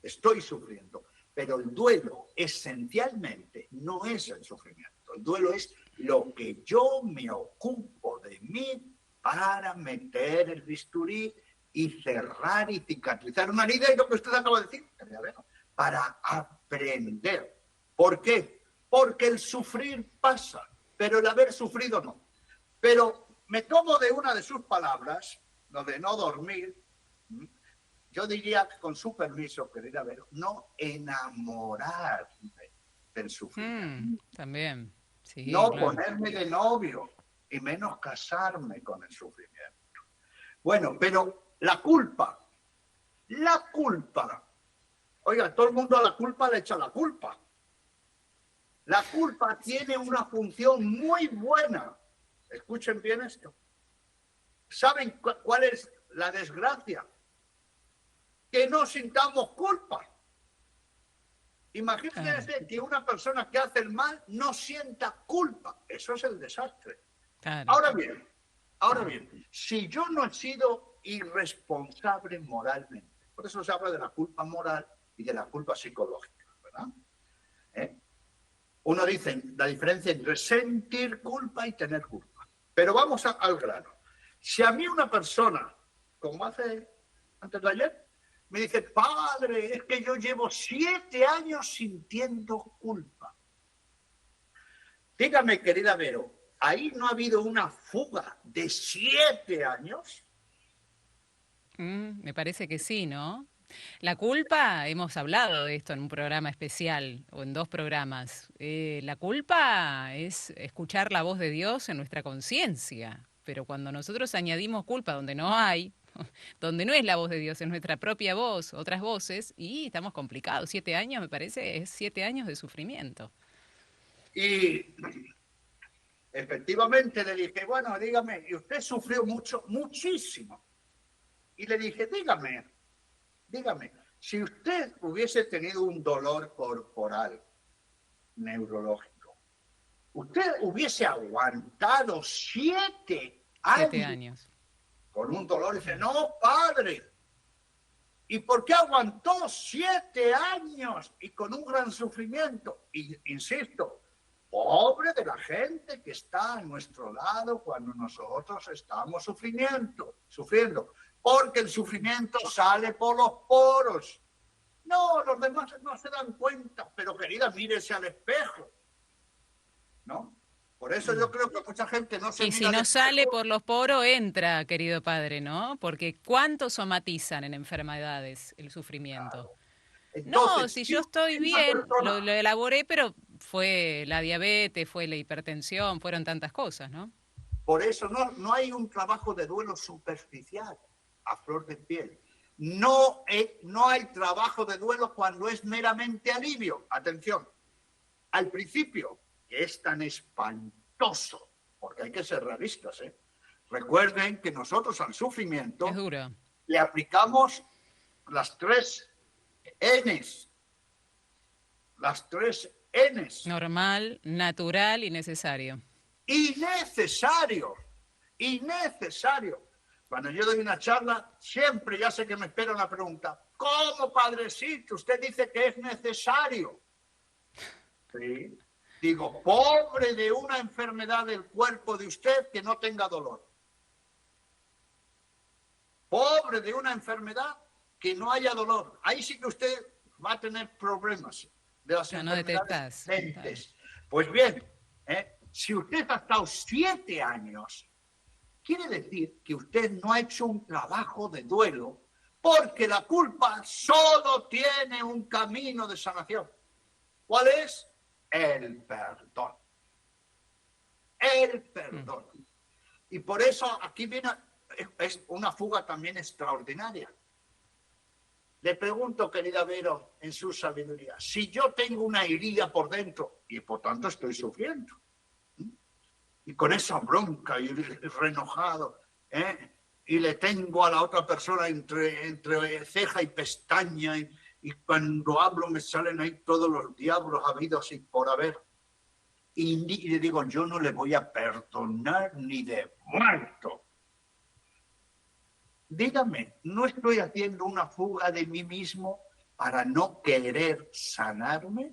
estoy sufriendo, pero el duelo esencialmente no es el sufrimiento. El duelo es lo que yo me ocupo de mí para meter el bisturí y cerrar y cicatrizar una herida, y lo que usted acaba de decir, para aprender. ¿Por qué? Porque el sufrir pasa, pero el haber sufrido no. Pero me tomo de una de sus palabras, lo de no dormir. Yo diría, con su permiso, querida Vero, no enamorarme del sufrimiento. También. Sí, no claro. Ponerme de novio y menos casarme con el sufrimiento. Bueno, pero la culpa. Oiga, todo el mundo a la culpa le echa la culpa. La culpa tiene una función muy buena. Escuchen bien esto. ¿Saben cuál es la desgracia? Que no sintamos culpa. Imagínense que una persona que hace el mal no sienta culpa. Eso es el desastre. Claro. Ahora bien, si yo no he sido irresponsable moralmente, por eso se habla de la culpa moral y de la culpa psicológica, ¿verdad? Uno dice la diferencia entre sentir culpa y tener culpa. Pero vamos al grano. Si a mí una persona, como hace antes de ayer, me dice, padre, es que yo llevo 7 años sintiendo culpa. Dígame, querida Vero, ¿ahí no ha habido una fuga de 7 años? Me parece que sí, ¿no? La culpa, hemos hablado de esto en un programa especial o en 2 programas. La culpa es escuchar la voz de Dios en nuestra conciencia, pero cuando nosotros añadimos culpa donde no hay, donde no es la voz de Dios, es nuestra propia voz, otras voces, y estamos complicados. 7 años, me parece, es 7 años de sufrimiento. Y efectivamente le dije, bueno, dígame, y usted sufrió muchísimo. Y le dije, dígame, si usted hubiese tenido un dolor corporal, neurológico, Usted hubiese aguantado 7 7 años años. con un dolor y dice, no, padre. ¿Y por qué aguantó 7 años y con un gran sufrimiento? Y insisto, pobre de la gente que está a nuestro lado cuando nosotros estamos sufriendo. Porque el sufrimiento sale por los poros. No, los demás no se dan cuenta, pero querida, mírese al espejo, ¿no? Por eso yo creo que mucha gente no se Y mira si al no espejo. sale por los poros, entra, querido padre, ¿no? Porque ¿cuántos somatizan en enfermedades el sufrimiento? No, Entonces, si si yo estoy una bien, persona, lo elaboré, pero fue la diabetes, fue la hipertensión, fueron tantas cosas, ¿no? por eso no hay un trabajo de duelo superficial, a flor de piel. No hay trabajo de duelo cuando es meramente alivio. Atención, al principio, que es tan espantoso, porque hay que ser realistas, ¿eh? Recuerden que nosotros al sufrimiento Es duro. le aplicamos las 3 Ns. Las 3 Ns. Normal, natural y necesario. Innecesario. Cuando yo doy una charla, siempre ya sé que me espera una pregunta. ¿Cómo, padrecito? Usted dice que es necesario. Sí. Digo, pobre de una enfermedad del cuerpo de usted que no tenga dolor. Pobre de una enfermedad que no haya dolor. Ahí sí que usted va a tener problemas de las enfermedades latentes. Pues bien, si usted ha estado 7 años, quiere decir que usted no ha hecho un trabajo de duelo, porque la culpa solo tiene un camino de sanación. ¿Cuál es? El perdón. El perdón. Y por eso aquí viene, es una fuga también extraordinaria. Le pregunto, querida Vero, en su sabiduría, si yo tengo una herida por dentro y por tanto estoy sufriendo, y con esa bronca y renojado, y le tengo a la otra persona entre ceja y pestaña, y cuando hablo me salen ahí todos los diablos habidos y por haber, y le digo, yo no le voy a perdonar ni de muerto. Dígame, ¿no estoy haciendo una fuga de mí mismo para no querer sanarme?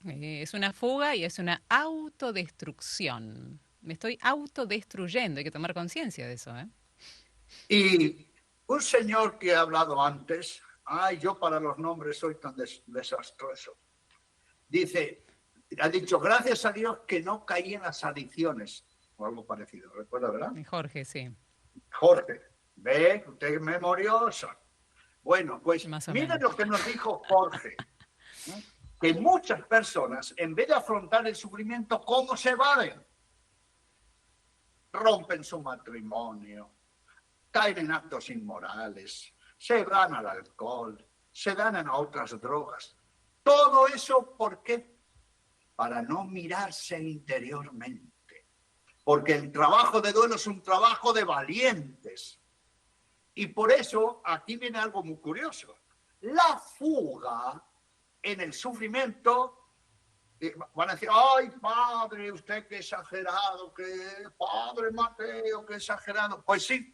Es una fuga y es una autodestrucción. Me estoy autodestruyendo, hay que tomar conciencia de eso, ¿eh? Y un señor que ha hablado antes, yo para los nombres soy tan desastroso, ha dicho, gracias a Dios que no caí en las adicciones, o algo parecido, ¿recuerda, verdad? Jorge, sí. Jorge, ve, usted es memorioso. Bueno, pues miren lo que nos dijo Jorge, ¿no? Que muchas personas, en vez de afrontar el sufrimiento, ¿cómo se evaden? Rompen su matrimonio, caen en actos inmorales, se dan al alcohol, se dan a otras drogas. Todo eso, ¿por qué? Para no mirarse interiormente. Porque el trabajo de duelo es un trabajo de valientes. Y por eso aquí viene algo muy curioso. La fuga en el sufrimiento, van a decir, ay, padre, usted qué exagerado, padre Mateo, qué exagerado. Pues sí,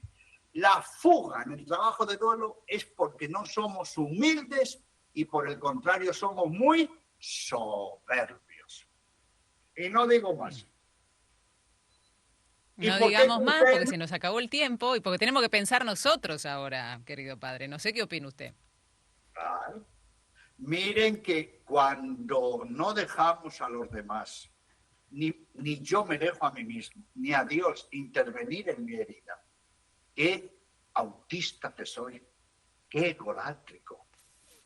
la fuga en el trabajo de duelo es porque no somos humildes y por el contrario somos muy soberbios. Y no digo más. No digamos más porque se nos acabó el tiempo y porque tenemos que pensar nosotros ahora, querido padre. No sé qué opina usted. Claro. Miren que cuando no dejamos a los demás, ni yo me dejo a mí mismo, ni a Dios intervenir en mi herida, qué autista que soy, qué egolátrico,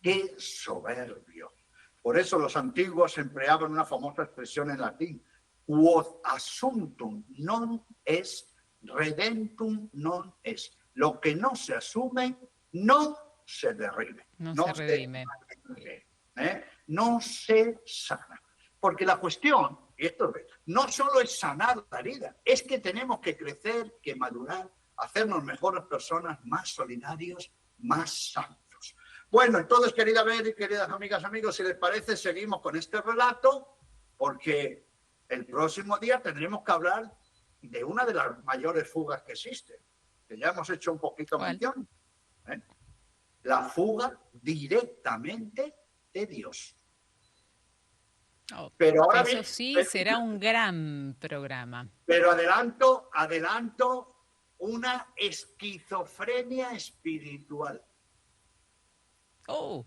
qué soberbio. Por eso los antiguos empleaban una famosa expresión en latín, quod assumptum non est, redentum non est. Lo que no se asume, no se derribe. No se redime. No se sana. Porque la cuestión, no solo es sanar la herida, es que tenemos que crecer, que madurar, hacernos mejores personas, más solidarios, más santos. Bueno, entonces, querida Vera y queridas amigas, amigos, si les parece, seguimos con este relato, porque El próximo día tendremos que hablar de una de las mayores fugas que existen, que ya hemos hecho un poquito mención. La fuga directamente de Dios. Oh, pero ahora eso sí será un gran programa. Pero adelanto una esquizofrenia espiritual. Oh.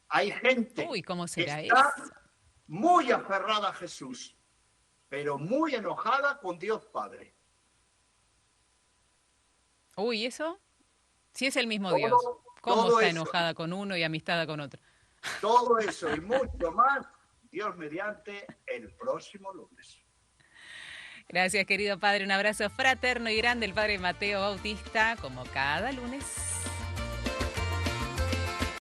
Hay gente ¿cómo será que está eso? muy aferrada a Jesús, pero muy enojada con Dios Padre. Uy, ¿eso? Si es el mismo Dios, ¿cómo está enojada con uno y amistada con otro? Todo eso y mucho más, Dios mediante, el próximo lunes. Gracias, querido padre. Un abrazo fraterno y grande, el padre Mateo Bautista, como cada lunes.